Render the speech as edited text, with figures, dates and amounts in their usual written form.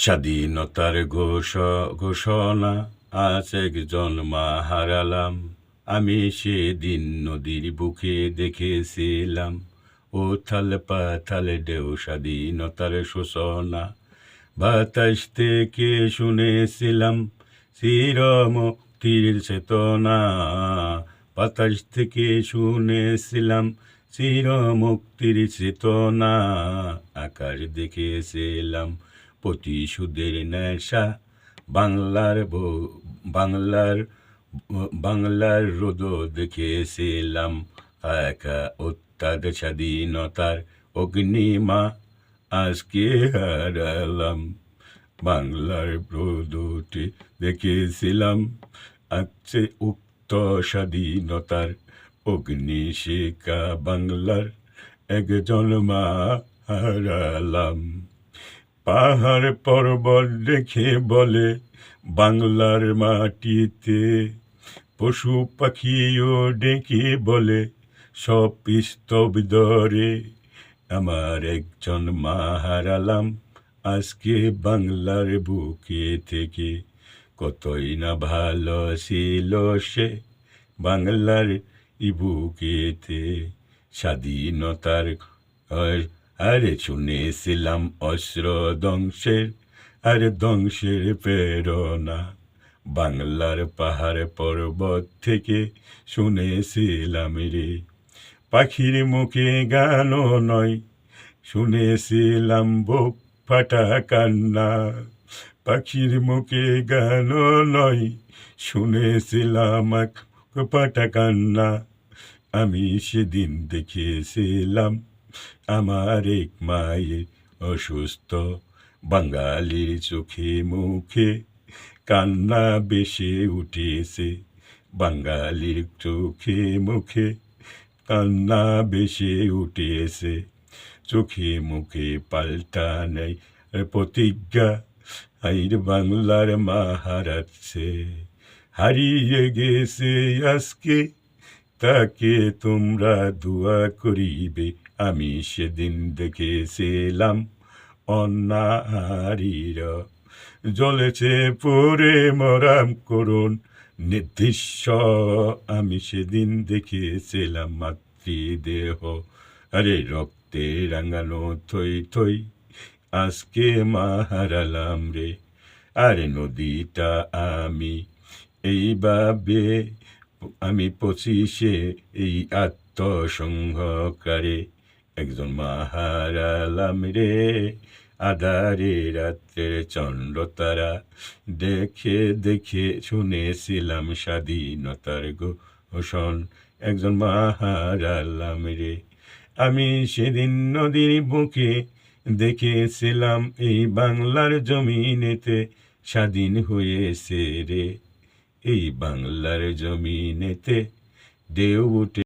স্বাধীনতার ঘোষণা আজ একজন মা হারালাম। আমি সেদিন নদীর বুকে দেখেছিলাম উথাল পাথাল ঢেউ, স্বাধীনতার সূচনা। বাতাস থেকে শুনেছিলাম চির মুক্তির চেতনা। বাতাস থেকে শুনেছিলাম চির মুক্তির চেতনা। আকাশ দেখেছিলাম প্রতিশোধের নেশা। বাংলার বাংলার রোদ দেখেছিলাম একা উত্তাদ, স্বাধীনতার অগ্নিমা আজকে হারালাম। বাংলার রোদটি দেখেছিলাম আছে উক্ত স্বাধীনতার অগ্নিশিখা। বাংলার একজন মা হারালাম। পাহাড় পর্বত দেখে বলে বাংলার মাটিতে, পশু পাখিও ডেকে বলে সব স্তব্ধরে। আমার একজন মা হারালাম আজকে বাংলার বুকে থেকে। কতই না ভালো ছিল সে বাংলার বুকেতে। স্বাধীনতার আরে শুনেছিলাম অস্ত্র ধ্বংসের আর ধ্বংসের প্রেরণা। বাংলার পাহাড় পর্বত থেকে শুনেছিলাম রে, পাখির মুখে গানও নয়, শুনেছিলাম বুক ফাটা কান্না। পাখির মুখে গানও নয়, শুনেছিলাম এক ফাটা কান্না। আমি সেদিন দেখেছিলাম আমার এক মায়ের অসুস্থ, বাঙালির চোখে মুখে কান্না বেশে উঠেছে। বাঙালির চোখে মুখে কান্না বেশে উঠেছে। চোখে মুখে পাল্টা নেই প্রতিজ্ঞা, আইর বাংলার মা হারাচ্ছে। হারিয়ে গেছে আজকে, তাকে তোমরা দোয়া করিবে। আমি সেদিন দেখেছিলাম অনারীরা জ্বলেছে পড়ে মরাম করুণ নির্দৃশ্য। আমি সেদিন দেখেছিলাম মাতৃদেহ আরে রক্তে রাঙানো থই থই। আজকে মা হারালাম রে। আরে নদীটা আমি এইভাবে আমি পঁচিশে এই আত্মসংহকারে একজন মা হারালাম রে। আধারে রাত্রের চন্দ্রতারা দেখে দেখে শুনেছিলাম স্বাধীনতার ঘোষণ। একজন মা হারালাম রে। আমি সেদিন নদীর বুকে দেখেছিলাম এই বাংলার জমিনেতে স্বাধীন হয়েছে রে। এই বাংলার জমিনেতে ঢেউ উঠে